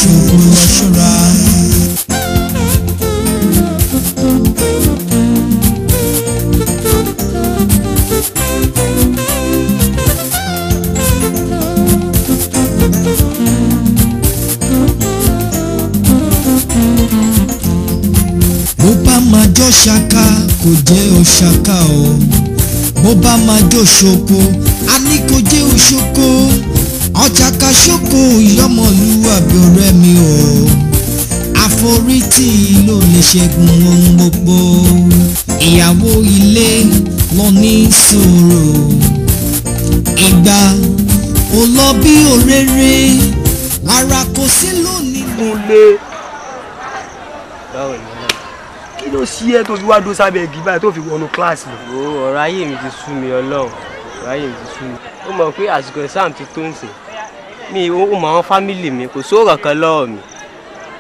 ṣògo lọ ṣọ́ra. bó bá máa jọ ṣaka kò jẹ́ òṣàkà o bó bá máa jọ ṣoko a ní kò jẹ́ òṣoko ọ̀chàkà ṣoko ìyọ́mọlúwàbí ọ̀rẹ́ mi o àforítì ló lè ṣẹ́gun ohun gbogbo ìyàwó ilé lọ ní sùúrù ìgbà ò lọ bí òréré lára kò sí lónìí. kí ló ṣí ẹ tó fi wá dó sábẹ́ igi báyìí tó fi wọnú kíláàsì lọ. ọ̀rọ̀ ayé mi ti sú mi Ọlọ́run ọ̀rọ̀ ayé mi ti sú mi. ó mọ̀ pé àsìkò exam ti tó ń sìn mi ò mọ àwọn fámìlì mi kò sówó kankan lọ́wọ́ mi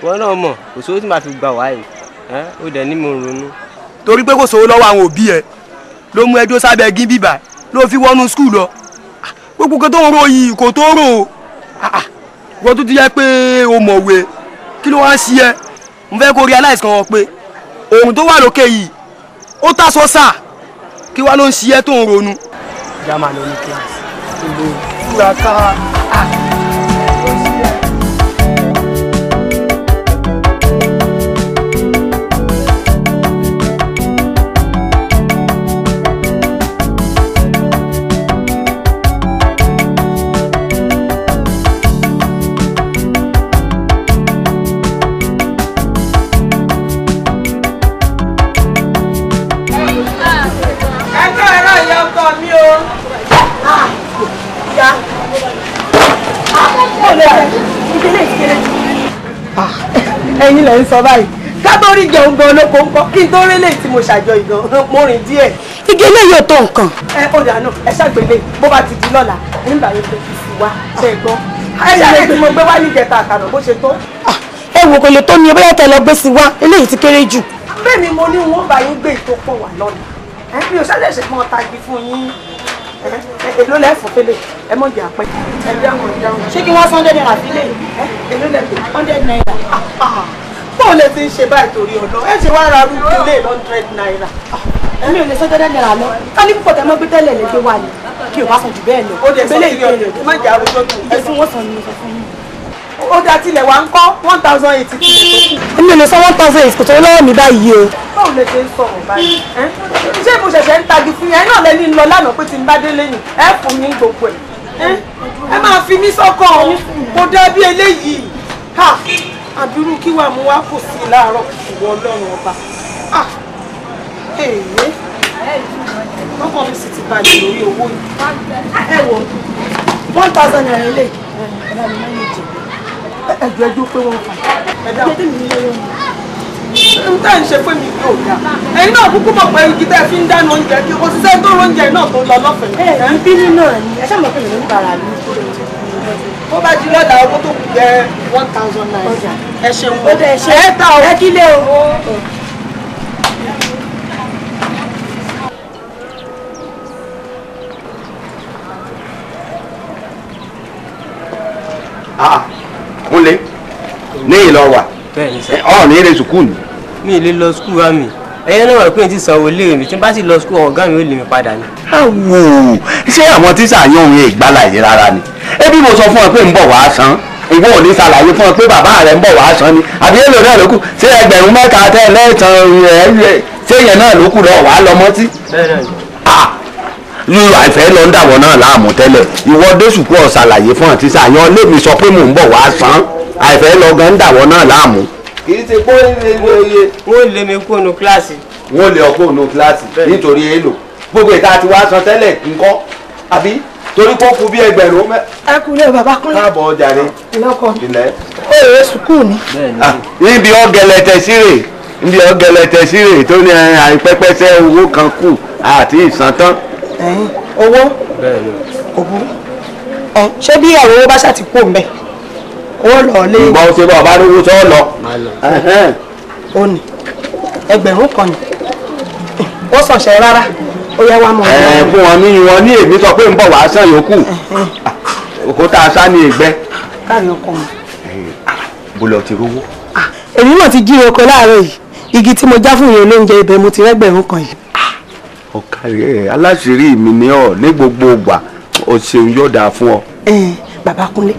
wọn náà mọ̀ kò sówó tí màá fi gbà wáyé ó dẹ̀ ní mo ronú. torí pé kò sówó lọ́wọ́ àwọn òbí ẹ ló mú ẹjọ́ sábẹ́ igi bíbà ló fi wọnú skul lọ gbogbo kan tó ń ro yìí kò tó rò ó wọ́n tún ti yẹ pé o mọ̀wé kí ló wá ń ṣí ẹ mo fẹ́ kó realize kan wọ́n pé ohun tó wà lókè yìí ó tàṣọ sáà kí wá ló ń ṣí ẹ tó ń ronú. jama ló ní kíláàsì ìlú ìfúra ká. ẹ̀yin lẹ ń sọ báyìí kábọ́rí jẹun gan olóko ńkọ́ kí n tó rélé tí mo ṣàjọ ìgan mo rìn díẹ̀. igi eléyìí ò tó nǹkan. ó dà náà ẹ ṣàgbélé bó bá ti di lọ́la nígbà yẹn tó fi sí wa ṣe gbọ́. ẹ ṣàlẹ̀ tí mo gbé wá ní ìjẹta àkàrà bó ṣe tó. ẹ wò kò lè tó ní bóyá tẹ lọ gbé sí wa eléyìí ti kéré jù. bẹ́ẹ̀ ni mo ní wọn bá yín gbé ètò pọ̀ wà lọ́la mi ò ṣàlẹ̀ṣẹ̀ mọ́ tagi fún yín èló lẹ́fọ̀ fẹ́lẹ̀ ẹ mọ̀ jẹ́ àpẹ́ ẹ dáhùn ẹ dáhùn. ṣé kí wọ́n san 100 naira sílẹ̀ èló lẹ́fọ̀ 100 naira. bó lè ti ń ṣe báyìí torí ọ̀dọ́ ẹ ṣe wá ra rúkú lé 100 naira. èmi ò lè san 100 naira lọ ká ní púpọ̀ tẹ́ mọ́ gbé tẹ́lẹ̀ lẹ́gbẹ́ wà ní kí o bá san jù bẹ́ẹ̀ lọ. ó dẹ̀ sọ sí ọ̀dọ̀ ẹ má jẹ́ àròjọ tó iye tí wọ́n san ni mo sọ fún yín. ó dá tilẹ̀ wá ń kọ́ 1080 tilẹ̀ tó kù. èmi ò lè san 1080 kò tó lọ́wọ́ mi báyìí o. báwo lè ṣe ń sọ̀rọ̀ báyìí ṣé mo ṣẹ̀ṣẹ̀ ń tagi fún yẹn náà lẹ́ni lọ lánàá pé tí n bá dé lẹ́yìn ẹ fún mi gbogbo ẹ̀ ẹ máa fi mí sọ́kàn kò dàbí eléyìí àbírú kí wàá mú wá kò sí láàárọ̀ ìwọ Ọlọ́run ọba ọkọ mi sì ti balẹ̀ lórí owó yìí ẹ wọ 1000 naira ilé ẹjọ́ ẹjọ́ pé wọ́n fà n tẹ́ ń ṣe fún mi yóò dá ẹ̀yin náà kúkú mọ̀ pé igi tẹ́ fi ń dáná oúnjẹ kí o ṣiṣẹ́ tó oúnjẹ náà tó lọ lọ́fẹ̀ẹ́. ẹ ń bínú náà ni ẹ ṣáà mọ̀ pé lè ń bára mi. bó bá jí lọ́dà owó tó kù jẹ́ 1000 naira ẹ ṣeun o ẹ ta o ẹ kílé o. Kúnlé ní ìlọ wà ọ ní eré sùkúù ni. mi ì lè lọ skul wa mi ẹyẹ náà wà pé n ti sanwó léèrè mi tí n bá sì lọ skul ọ̀gá mi ó lè mi padà ni. àwò ṣé àwọn tíṣà yan òun ìgbàláyé rárá ni ebi mo sọ fún ọ pé ń bọ̀ wá san ìwọ ò ní ṣàlàyé fún ọ pé bàbá rẹ ń bọ̀ wá san ni àbí èlò náà ló kù ṣé ẹgbẹ̀rún mẹ́ta tẹ́ lẹ́ẹ̀tàn rẹ̀ ṣé yẹn náà ló kù lọ wàá lọ mọ́tí. lu àìfẹ́ lọ ń dàwọ̀ náà láàmú tẹ́lẹ̀ ìwọ désùkú ọ̀ ṣàlàyé fún ọ tíṣà yan lémi sọ pé mò ń bọ̀ wá san àìfẹ́ lọ gan ń dàwọ̀ náà láàmú. kì í ṣe pé wọ́n lé mi kó nu kíláàsì. wọ́n lé ọkọ̀ nu kíláàsì nítorí èlò gbogbo ìta àti wá san tẹ́lẹ̀ ńkọ́ àbí torí kó kú bí ẹgbẹ̀rún mẹ́. ẹ kú lé bàbá kúnlẹ̀. káàbọ̀ ọjà rẹ. ìlọkọ ilẹ̀. ó rè é sùkúù ni. níbi ọ̀gẹ̀lẹ̀tẹ̀ sírè níbi ọ̀gẹ̀lẹ̀tẹ̀ sírè tó ní àìpẹ́pẹ́sẹ́ owó kan kù àti ìsan tán. owó òbú ṣé bí àwọn owó bá ṣàti kú mbẹ owó lọ lé. ìgbà ó ṣe bá ọba lówó tó lọ. ó ní ẹgbẹ̀rún kan ni ó sọ̀ṣẹ̀ rárá ó yẹ wá mọ. fún wọn ní wọn ní èmi sọ pé ń bọ̀ wá sàn yòókù òkúta asá ní ìgbẹ́. káàrí ọkọ mi. bó lọ ti rówó. èmi mọ̀ ti jí oko láàárọ̀ yìí igi tí mo já fún yẹn lóúnjẹ ibẹ̀ mo ti rẹ́gbẹ̀rún kan yìí. ọ̀kàrẹ́ aláṣírí mi ní ọ ní gbogbo ìgbà o ṣeun yóò dáa fún ọ. bàbá Kúnlé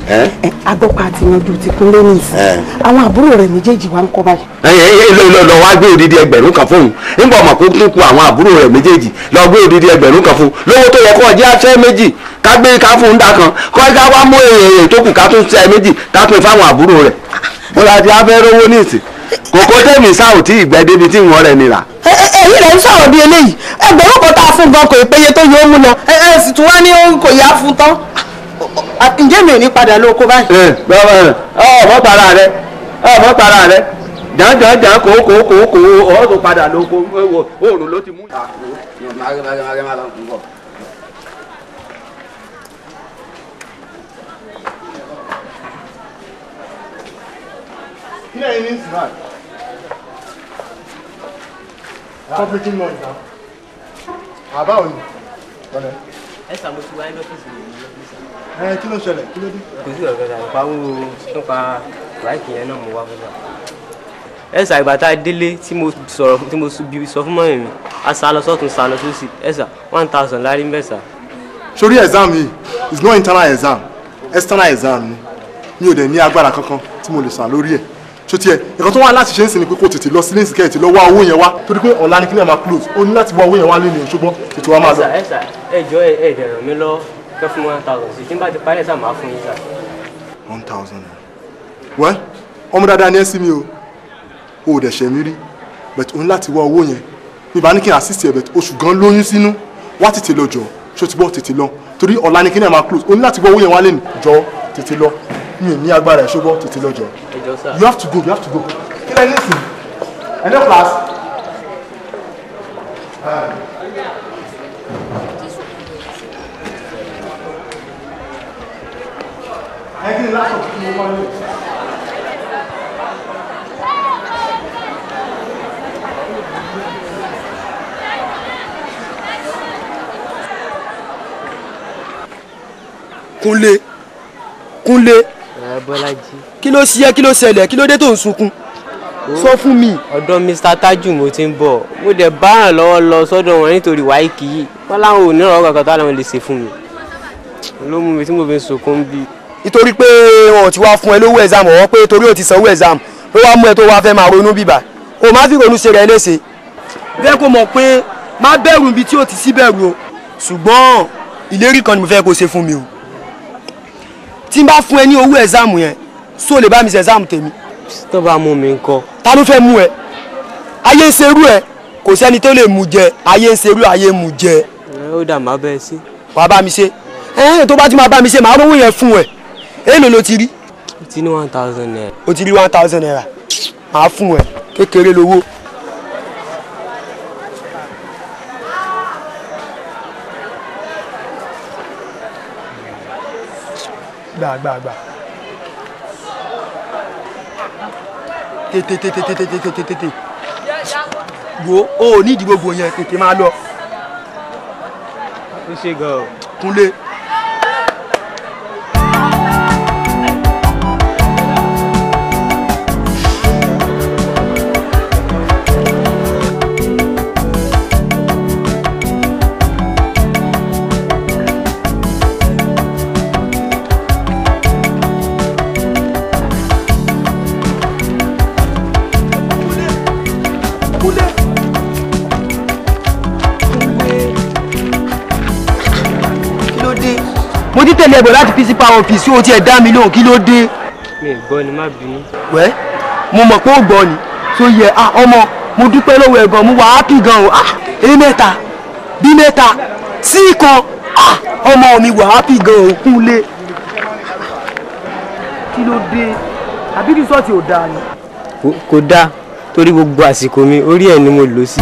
agbọ́pọ̀ àti yanjú ti Kúnlé nìyí àwọn àbúrò rẹ̀ méjèèjì wá ń kọ́ báyìí. lọ wá gbé odidi ẹgbẹ̀rún kan fóun nígbà ọmọ kó kún kú àwọn àbúrò rẹ̀ méjèèjì lọ gbé odidi ẹgbẹ̀rún kan fún lówó tó yẹ kó ọjọ́ aṣẹ́ méjì ká gbé ká fún un dá kan kó ká wá mú èrè tó kù ká tún ṣe méjì ká pín fáwọn àbúrò rẹ̀ mo la ti afẹ́ rówó ní ìsìn kòkó tẹ̀mí sáà tí ìgbẹ́ débi tí ìwọ̀n rẹ̀ nira. èyí rẹ̀ ń sọ̀rọ̀ bí eléyìí ẹgbẹ̀rún kan tá a fún gan kò péye tó yẹ ó mú lọ sì tún wá ní kò yá fún tán ǹjẹ́ mi ò ní padà lóko báyìí. ọmọ para rẹ jàn kò ọ̀ tó padà lóko oòrùn ló ti mú. Kí lẹ́yìn ní ìsìn náà? Public noise náà. Àbá òní. Ẹ ṣàmùsùn wáyé lọ́fíìsì mi. Kí ló ṣẹlẹ̀? Kí ló dé? Kò sí ọ̀gá ìgbà ìpawó nípa báìkì yẹn náà mo wá fún wa. Ẹ ṣà ìgbà tá a délé tí mo sọ fún mọ́mì mi a sá lọ sọ́tún sá lọ sósì ẹ ṣà 1000 lárí ń bẹ̀ sà. Sórí exam yìí is not internal exam external exam ni mi ò dẹ̀ ní agbára kankan tí mo lè sàn lórí ẹ̀. Ṣòtí ẹ̀ nǹkan tó wà láti ṣe ń sìn ni pé kó tètè lọ sílé ìsìnkẹ́ ètè lọ wá owó yẹn wá torí pé ọ̀la ni kí ni ẹ̀ máa close ó ní láti wá owó yẹn wá lé ní ṣùgbọ́n ètò wa máa lọ. ẹ jọ ẹ dẹ̀rọ̀ mi lọ fẹ́ fún 1000 sí tí n bá ti parí ẹ̀ sá máa fún yín sà. 1000 naira. Well ọmọ dáadáa ni ẹ sí mi o ò dẹ̀ ṣẹ̀ mí rí but ó ní láti wá owó yẹn mi bá ní kí n assist ẹ but oṣù gan lóyún sínú wá tètè lọ jọ ṣó ti bọ́ tètè lọ torí ọ̀la ni kí ni ẹ̀ máa close ó ní láti wá owó yẹn wá lé ní jọ tètè lọ mi ní agbára ẹ̀ ṣùgbọ́n tètè lọ jọ. You have to go you have to go. Kí lẹ́yìn nísìn ẹ̀ ní class. Kí ni láti ọ̀tún mo wá lé. Kúnlé Bọ́lájí. kí ló ṣe kí ló ṣẹlẹ̀ kí ló dé tó ń sunkún sọ fún mi. ọ̀dọ̀ Mr. Tájù mo ti ń bọ̀ mo dẹ̀ bá ràn lọ́wọ́ lọ sọ́dọ̀ wọn nítorí wáìkì yìí wọ́n láwọn ò ní ọ̀rọ̀ kankan táwọn lè ṣe fún mi ló mú mi tí mo fi ń sunkún bí. nítorí pé wọn ò ti wá fún ẹ lówó exam ọ̀wọ́ pé torí ò ti sanwó exam ló wá mú ẹ tó wá fẹ́ máa ronú bíbà o má fi ronú ṣe rẹ léṣe. bẹ́ẹ̀ kó mọ̀ pé má bẹ̀rù ibi tí ò ti sí bẹ̀rù o ṣùgbọ́n ìlérí kan ni mo fẹ́ kó ṣe fún mi o tí n bá fún ẹ ní owó exam yẹn so lè bá mi ṣe exam tèmi. tó bá mú mi ńkọ́. ta ló fẹ́ mú ẹ ayé ń serú ẹ kò sẹ́ni tó lè mú jẹ ayé ń serú ayé ń mú jẹ. ó dà má bẹ́ẹ̀ sí. wàá bá mi ṣe tó bá ti máa bá mi ṣe màá rówó yẹn fún ẹ èèlò ló ti rí. ó ti ní 1000 naira. ó ti rí 1000 naira màá fún ẹ kékeré lówó. gbà tètè wo o ní ìdí gbogbo yẹn tètè máa lọ. ó ṣe gan o. Kúnlé. mo ti tẹ̀lé ẹ̀bọ̀ láti principal office o ti ẹ̀ dá mi lóhùn kí ló dé. mi ò gbọ́ ni má bínú. wẹ́ mo mọ̀ pé ó gbọ́ ni tó yẹ ọmọ mo dúpẹ́ lọ́wọ́ ẹ̀ gan mo wà happy gan o èyí mẹ́ta bí mẹ́ta sí kan ọmọ mi wà happy gan o Kúnlé. kí ló dé àbí rìsọ́ọ̀tì ò dáa ni. kò dáa torí gbogbo àsìkò mi orí ẹ̀ ni mo lò sí.